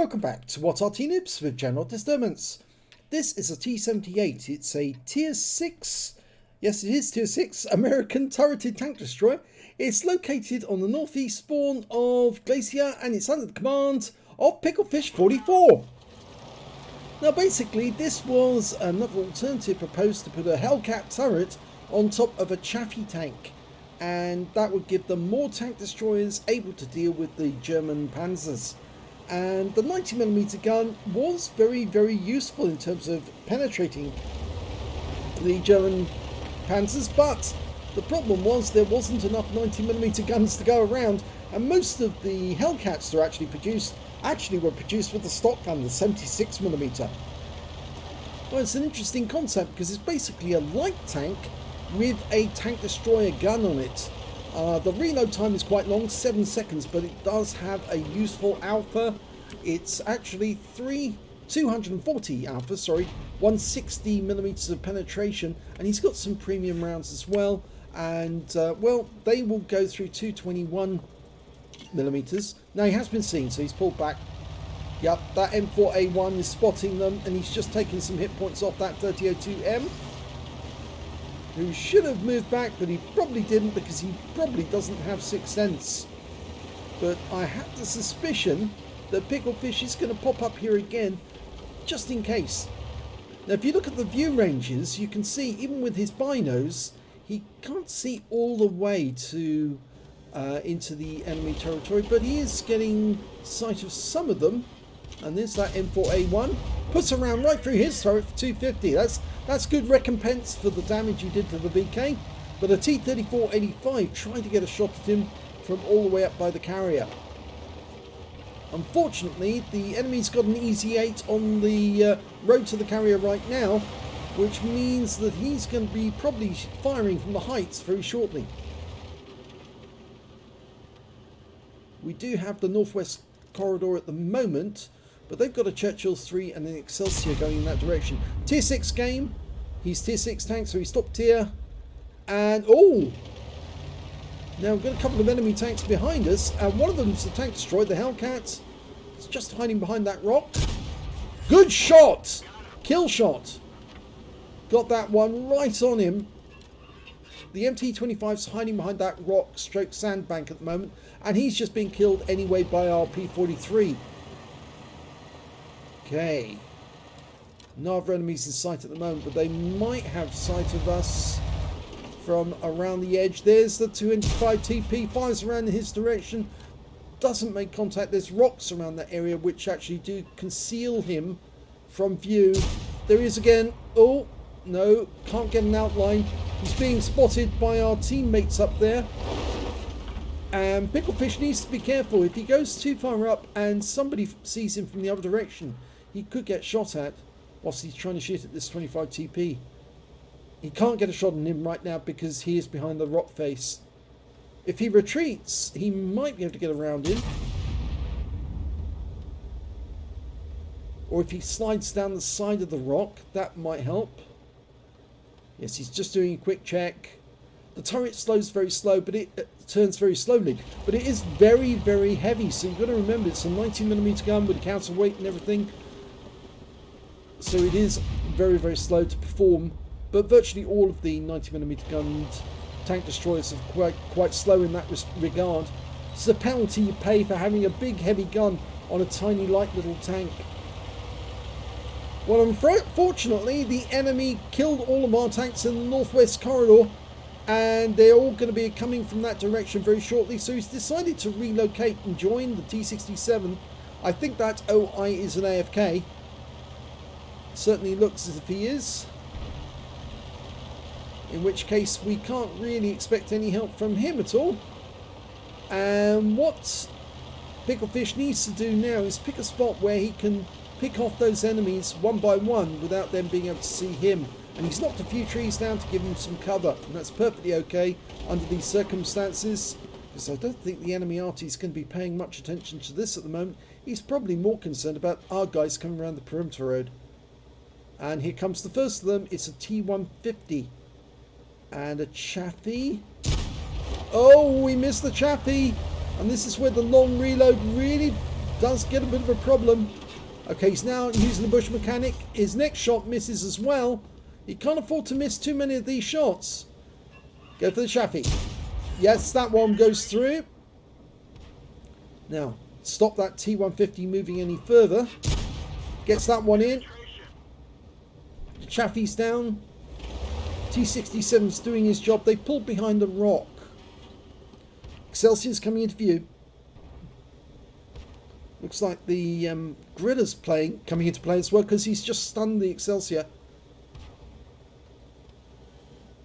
Welcome back to What Are Noobs with General Disturbance. This is a T78. It's a Tier 6, yes it is Tier 6 American turreted tank destroyer. It's located on the northeast spawn of Glacier and it's under the command of Picklefish 44. Now basically this was another alternative proposed to put a Hellcat turret on top of a Chaffee tank, and that would give them more tank destroyers able to deal with the German Panzers. And the 90mm gun was very useful in terms of penetrating the German Panzers, but the problem was there wasn't enough 90mm guns to go around, and most of the Hellcats that were produced with the stock gun, the 76mm. Well, it's an interesting concept because it's basically a light tank with a tank destroyer gun on it. The reload time is quite long, 7 seconds, but it does have a useful alpha. It's actually 240 alpha, 160mm of penetration, and he's got some premium rounds as well. And well, they will go through 221mm. Now he has been seen, so he's pulled back. Yep, that M4A1 is spotting them, and he's just taking some hit points off that 3002M. Who should have moved back, but he probably didn't because he probably doesn't have sixth sense. But I have the suspicion that Picklefish is going to pop up here again, just in case. Now if you look at the view ranges, you can see even with his binos, he can't see all the way to into the enemy territory, but he is getting sight of some of them. And there's that M4A1. Puts a round right through his turret for 250. That's good recompense for the damage he did to the VK. But a T3485 trying to get a shot at him from all the way up by the carrier. Unfortunately, the enemy's got an Easy 8 on the road to the carrier right now, which means that he's going to be probably firing from the heights very shortly. We do have the northwest corridor at the moment, but they've got a Churchill's 3 and an Excelsior going in that direction. Tier 6 game. He's Tier 6 tank, so he's top tier. And, oh! Now we've got a couple of enemy tanks behind us, and one of them's the tank destroyed, the Hellcat. It's just hiding behind that rock. Good shot! Kill shot. Got that one right on him. The MT-25's hiding behind that rock stroke sandbank at the moment, and he's just been killed anyway by our P-43. Okay. No other enemies in sight at the moment, but they might have sight of us from around the edge. There's the 205 TP, fires around in his direction, doesn't make contact. There's rocks around that area which actually do conceal him from view. There he is again. Oh, no, can't get an outline. He's being spotted by our teammates up there. And Picklefish needs to be careful. If he goes too far up and somebody sees him from the other direction, he could get shot at whilst he's trying to shoot at this 25 TP. He can't get a shot on him right now because he is behind the rock face. If he retreats, he might be able to get around him. Or if he slides down the side of the rock, that might help. Yes, he's just doing a quick check. The turret slows very slow, but it turns very slowly. But it is very heavy, so you've got to remember it's a 90mm gun with a counterweight and everything. So it is very slow to perform. But virtually all of the 90mm gun tank destroyers are quite slow in that regard. It's a penalty you pay for having a big heavy gun on a tiny light little tank. Well, unfortunately, the enemy killed all of our tanks in the northwest corridor, and they're all going to be coming from that direction very shortly, so he's decided to relocate and join the T67. I think that OI is an AFK. Certainly looks as if he is. In which case, we can't really expect any help from him at all. And what Picklefish needs to do now is pick a spot where he can pick off those enemies one by one without them being able to see him. And he's knocked a few trees down to give him some cover, and that's perfectly okay under these circumstances, because I don't think the enemy Arty is going to be paying much attention to this at the moment. He's probably more concerned about our guys coming around the perimeter road. And here comes the first of them. It's a T150 and a Chaffee. Oh, we missed the Chaffee, and this is where the long reload really does get a bit of a problem. Okay, he's now using the bush mechanic. His next shot misses as well. He can't afford to miss too many of these shots. Go for the Chaffee. Yes, that one goes through. Now, stop that T150 moving any further. Gets that one in. Chaffee's down. T67's doing his job. They pulled behind the rock. Excelsior's coming into view. Looks like the Griller's coming into play as well, because he's just stunned the Excelsior.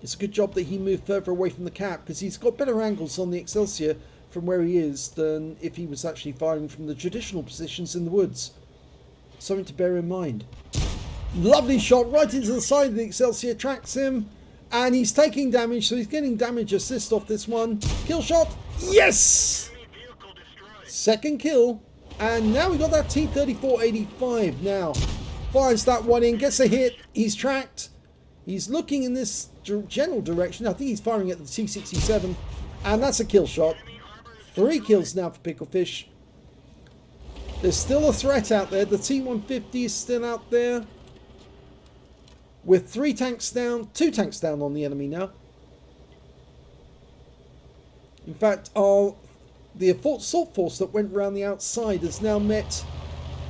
It's a good job that he moved further away from the cap, because he's got better angles on the Excelsior from where he is than if he was actually firing from the traditional positions in the woods. Something to bear in mind. Lovely shot right into the side of the Excelsior, tracks him, and he's taking damage, so he's getting damage assist off this one. Kill shot, yes! Second kill, and now we got that T3485 now. Fires that one in, gets a hit, he's tracked. He's looking in this general direction. I think he's firing at the T67, and that's a kill shot. 3 kills now for Picklefish. There's still a threat out there. The T150 is still out there. With 3 tanks down, 2 tanks down on the enemy now. In fact, the assault force that went around the outside has now met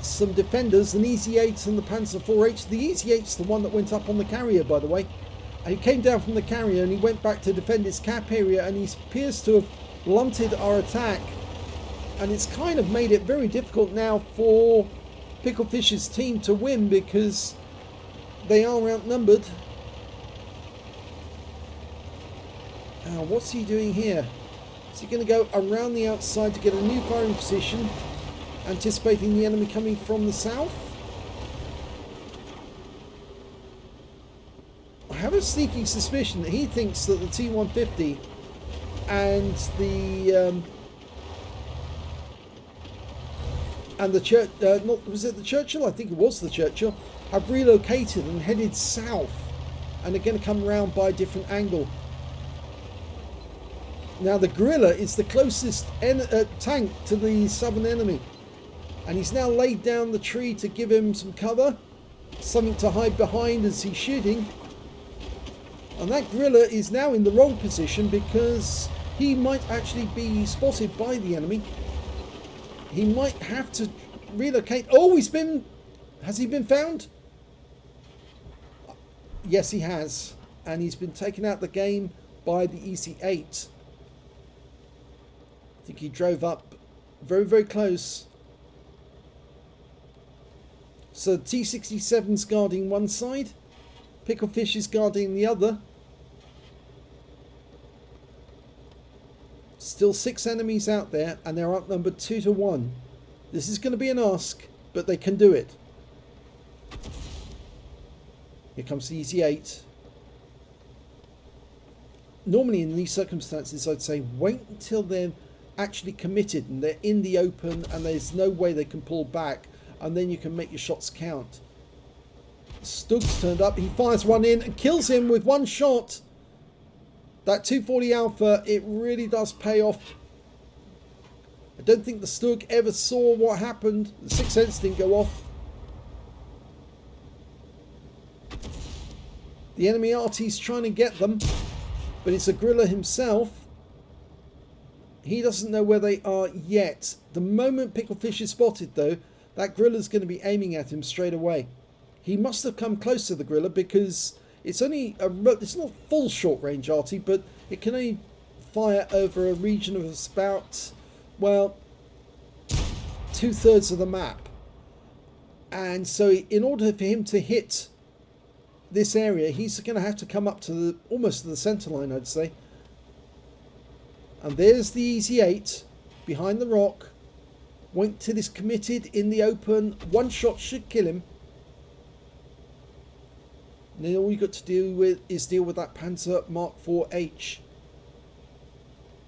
some defenders, an Easy 8 and the Panzer 4H. The Easy 8's the one that went up on the carrier, by the way. And he came down from the carrier and he went back to defend his cap area, and he appears to have blunted our attack. And it's kind of made it very difficult now for Picklefish's team to win, because they are outnumbered. What's he doing here? Is he going to go around the outside to get a new firing position, anticipating the enemy coming from the south? I have a sneaking suspicion that he thinks that the T150 and was it the Churchill? I think it was the Churchill. Have relocated and headed south, and are going to come around by a different angle. Now the Gorilla is the closest tank to the southern enemy, and he's now laid down the tree to give him some cover, something to hide behind as he's shooting. And that Gorilla is now in the wrong position, because he might actually be spotted by the enemy. He might have to relocate. Oh, has he been found? Yes, he has. And he's been taken out of the game by the EC8. I think he drove up very, very close. So T67's guarding one side. Picklefish is guarding the other. Still 6 enemies out there, and they're outnumbered 2 to 1. This is going to be an ask, but they can do it. Here comes the Easy 8. Normally in these circumstances, I'd say wait until they're actually committed and they're in the open and there's no way they can pull back, and then you can make your shots count. Stug's turned up. He fires one in and kills him with one shot. That 240 Alpha, it really does pay off. I don't think the Stug ever saw what happened. The 6th Sense didn't go off. The enemy Arty's trying to get them, but it's a Gorilla himself. He doesn't know where they are yet. The moment Picklefish is spotted, though, that Gorilla's going to be aiming at him straight away. He must have come close to the Gorilla, because it's only it's not full short range Arty, but it can only fire over a region of about, well, 2/3 of the map. And so in order for him to hit this area, he's going to have to come up to almost to the center line, I'd say. And there's the Easy 8 behind the rock. Went till he's committed in the open. One shot should kill him. And then all you got to do is deal with that Panzer Mark 4H.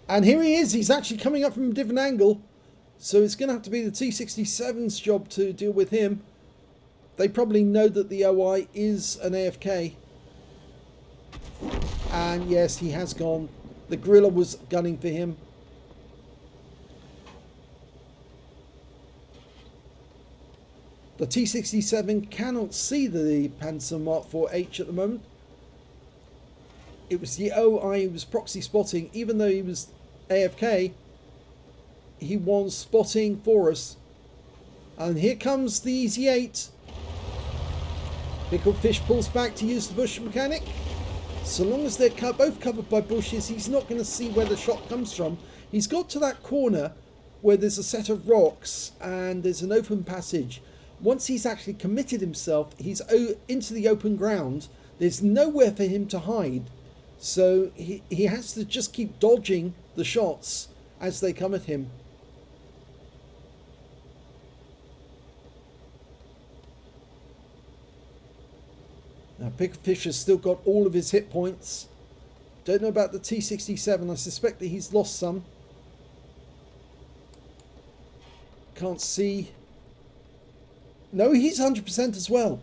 And here he is. He's actually coming up from a different angle. So it's going to have to be the T67's job to deal with him. They probably know that the OI is an AFK. And yes, he has gone. The Gorilla was gunning for him. The T67 cannot see the Panzer Mark IV-H at the moment. It was the OI who was proxy spotting. Even though he was AFK, he was spotting for us. And here comes the Easy 8. Pickled Fish pulls back to use the bush mechanic. So long as they're both covered by bushes, he's not going to see where the shot comes from. He's got to that corner where there's a set of rocks and there's an open passage. Once he's actually committed himself, he's into the open ground. There's nowhere for him to hide. So he has to just keep dodging the shots as they come at him. Now Pickled Fish has still got all of his hit points. Don't know about the T67. I suspect that he's lost some. Can't see. No, he's 100% as well.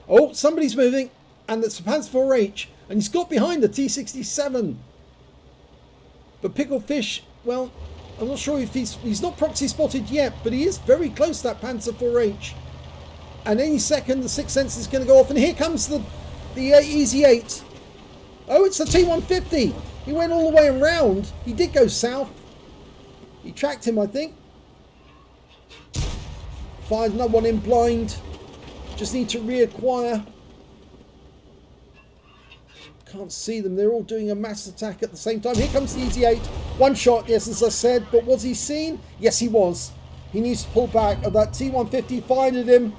Oh, somebody's moving. And it's the Panzer IV-H. And he's got behind the T67. But Pickled Fish, well, I'm not sure if he's not proxy spotted yet, but he is very close to that Panzer IV-H. And any second, the Sixth Sense is going to go off. And here comes the Easy 8. Oh, it's the T150. He went all the way around. He did go south. He tracked him, I think. Fired another one in blind. Just need to reacquire. Can't see them. They're all doing a mass attack at the same time. Here comes the Easy 8. One shot, yes, as I said. But was he seen? Yes, he was. He needs to pull back. And that T150 fired at him.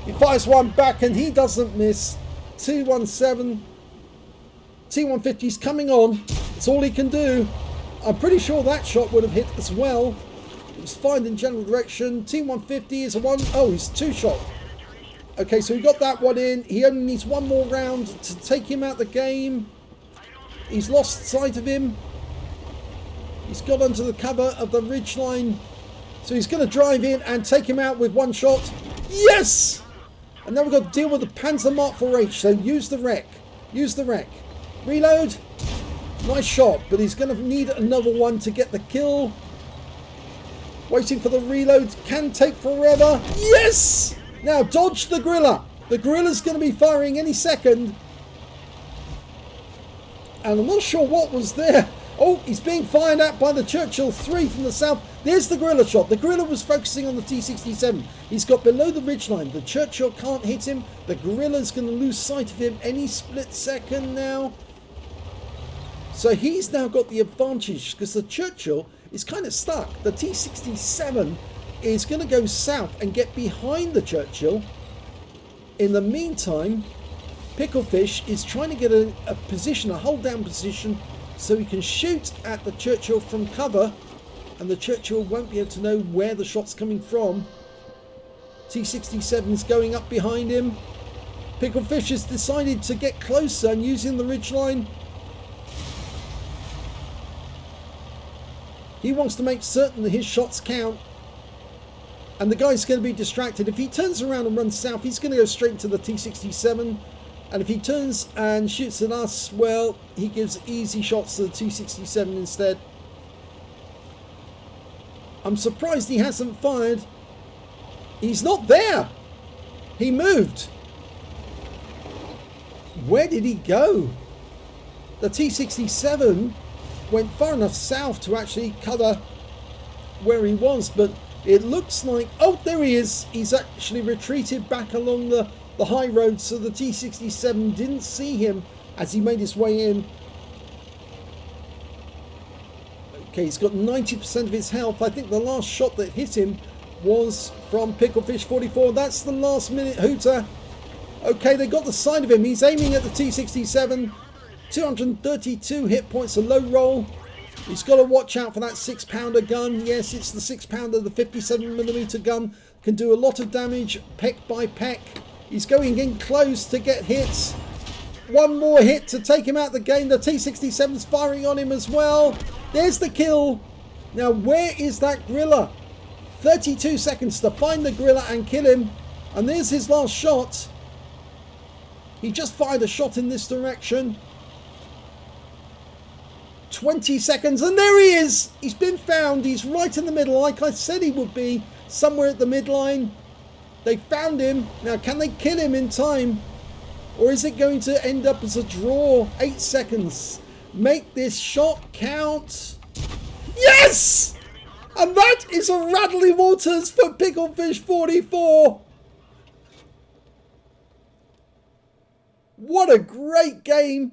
He fires one back and he doesn't miss. 217. T150's coming on. That's all he can do. I'm pretty sure that shot would have hit as well. It was fired in general direction. T150 is a one. Oh, he's two shot. Okay, so he got that one in. He only needs one more round to take him out the game. He's lost sight of him. He's got under the cover of the ridgeline. So he's going to drive in and take him out with one shot. Yes! And now we've got to deal with the Panzer Mark IV-H. So use the wreck. Use the wreck. Reload. Nice shot, but he's going to need another one to get the kill. Waiting for the reload. Can take forever. Yes! Now dodge the gorilla. The gorilla's going to be firing any second. And I'm not sure what was there. Oh, he's being fired at by the Churchill 3 from the south. There's the gorilla shot. The gorilla was focusing on the T67. He's got below the ridgeline. The Churchill can't hit him. The gorilla's going to lose sight of him any split second now. So he's now got the advantage because the Churchill is kind of stuck. The T67 is going to go south and get behind the Churchill. In the meantime, Pickled Fish is trying to get a position, a hold down position, so he can shoot at the Churchill from cover, and the Churchill won't be able to know where the shot's coming from. T67 is going up behind him. Pickled Fish has decided to get closer and using the ridgeline. He wants to make certain that his shots count. And the guy's going to be distracted. If he turns around and runs south, he's going to go straight into the T67. And if he turns and shoots at us, well, he gives easy shots to the T67 instead. I'm surprised he hasn't fired. He's not there. He moved. Where did he go? The T67 went far enough south to actually cover where he was, but it looks like, oh, there he is. He's actually retreated back along the high road, so the T67 didn't see him as he made his way in. Okay, he's got 90% of his health. I think the last shot that hit him was from Pickled Fish 44. That's the last minute hooter. Okay, they got the side of him. He's aiming at the T67. 232 hit points, a low roll. He's got to watch out for that 6-pounder gun. Yes, it's the 6-pounder, the 57mm gun. Can do a lot of damage, peck by peck. He's going in close to get hits. One more hit to take him out the game. The T67's firing on him as well. There's the kill. Now, where is that gorilla? 32 seconds to find the gorilla and kill him. And there's his last shot. He just fired a shot in this direction. 20 seconds, and there he is. He's been found. He's right in the middle, like I said he would be. somewhere at the midline. They found him. Now, can they kill him in time? Or is it going to end up as a draw? 8 seconds. Make this shot count. Yes! And that is a Radley Walters for Picklefish 44. What a great game.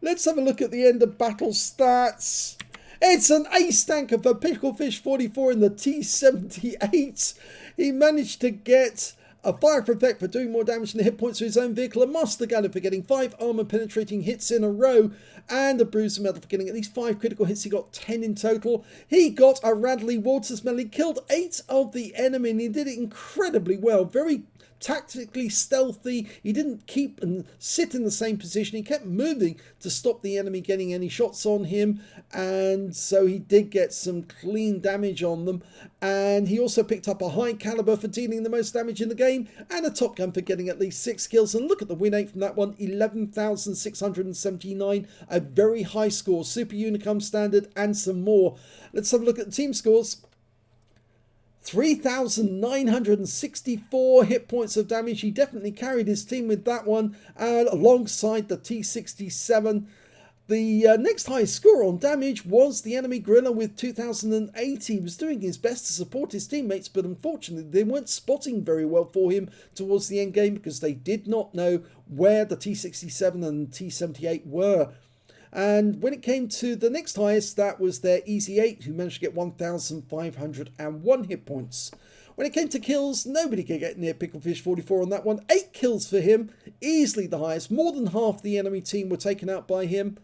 Let's have a look at the end of battle stats. It's an ace tanker for Picklefish 44 in the T78. He managed to get a fire effect for doing more damage than the hit points to his own vehicle, a master gunner for getting 5 armor penetrating hits in a row, and a bruiser medal for getting at least 5 critical hits. He got 10 in total. He got a Radley Walters medal. He killed 8 of the enemy, and he did it incredibly well. Very tactically stealthy. He didn't keep and sit in the same position. He kept moving to stop the enemy getting any shots on him, and so he did get some clean damage on them. And he also picked up a high caliber for dealing the most damage in the game, and a top gun for getting at least 6 kills. And look at the win rate from that one, 11,679, a very high score, super unicum standard, and some more. Let's have a look at the team scores. 3,964 hit points of damage. He definitely carried his team with that one, alongside the T67. The next highest score on damage was the enemy Gorilla with 2,080. He was doing his best to support his teammates, but unfortunately they weren't spotting very well for him towards the end game because they did not know where the T67 and T78 were. And when it came to the next highest, that was their Easy 8, who managed to get 1,501 hit points. When it came to kills, nobody could get near Picklefish 44 on that one. 8 kills for him, easily the highest. More than half the enemy team were taken out by him.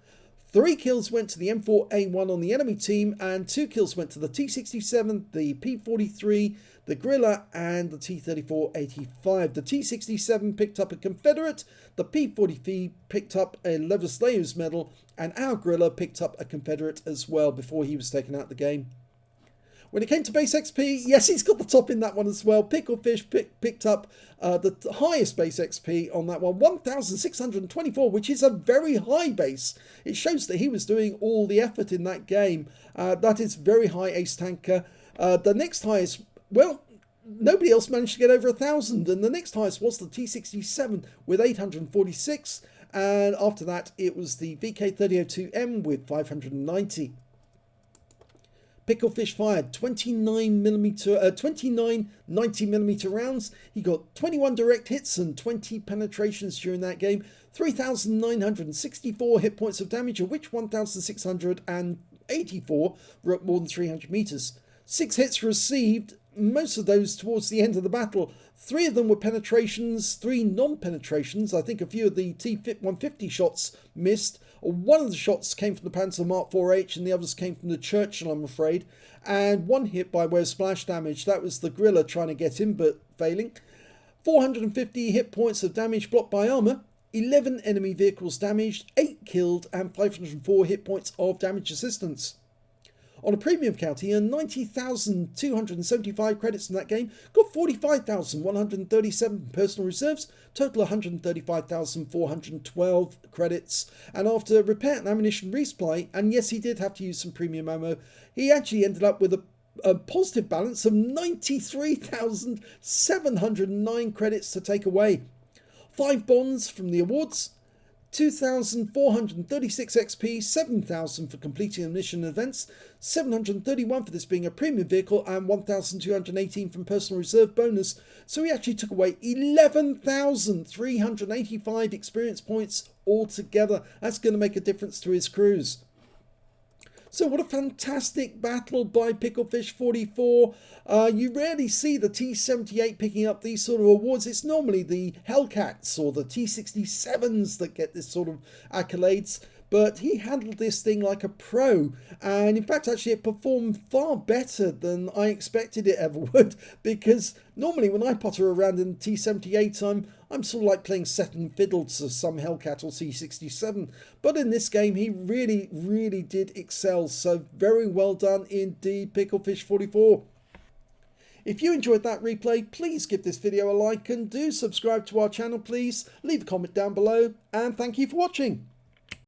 3 kills went to the M4A1 on the enemy team, and 2 kills went to the T67, the P43, the Gorilla, and the T3485. The T67 picked up a Confederate, the P43 picked up a Aslains medal, and our Gorilla picked up a Confederate as well before he was taken out of the game. When it came to base XP, yes, he's got the top in that one as well. Picklefish picked up the highest base XP on that one, 1,624, which is a very high base. It shows that he was doing all the effort in that game. That is very high ace tanker. The next highest, well, nobody else managed to get over 1,000, and the next highest was the T67 with 846, and after that it was the VK3002M with 590. Picklefish fired 29 90mm rounds. He got 21 direct hits and 20 penetrations during that game. 3,964 hit points of damage, of which 1,684 were at more than 300 meters. 6 hits received, most of those towards the end of the battle. 3 of them were penetrations, 3 non-penetrations. I think a few of the T150 shots missed. One of the shots came from the Panzer Mark 4H and the others came from the Churchill, I'm afraid. And 1 hit by way of splash damage. That was the Gorilla trying to get him, but failing. 450 hit points of damage blocked by armor. 11 enemy vehicles damaged, 8 killed, and 504 hit points of damage assistance. On a premium count, he earned 90,275 credits in that game, got 45,137 personal reserves, total 135,412 credits, and after repair and ammunition resupply, and yes, he did have to use some premium ammo, he actually ended up with a positive balance of 93,709 credits to take away. 5 bonds from the awards, 2,436 XP, 7,000 for completing the mission events, 731 for this being a premium vehicle, and 1,218 from personal reserve bonus. So he actually took away 11,385 experience points altogether. That's going to make a difference to his cruise. So what a fantastic battle by Picklefish 44. You rarely see the T78 picking up these sort of awards. It's normally the Hellcats or the T67s that get this sort of accolades. But he handled this thing like a pro. And in fact, actually, it performed far better than I expected it ever would. Because normally when I potter around in the T78, I'm sort of like playing second fiddle to some Hellcat or T67. But in this game, he really, really did excel. So very well done indeed, Picklefish 44. If you enjoyed that replay, please give this video a like and do subscribe to our channel, please. Leave a comment down below, and thank you for watching.